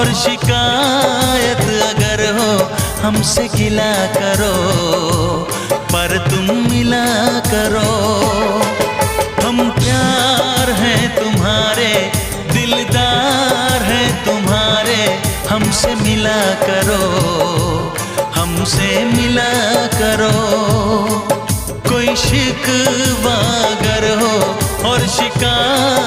और शिकायत अगर हो हमसे गिला करो, पर तुम मिला करो। हम प्यार हैं तुम्हारे, दिलदार हैं तुम्हारे, हमसे मिला करो, हमसे मिला करो। कोई शिकवा अगर हो और शिकायत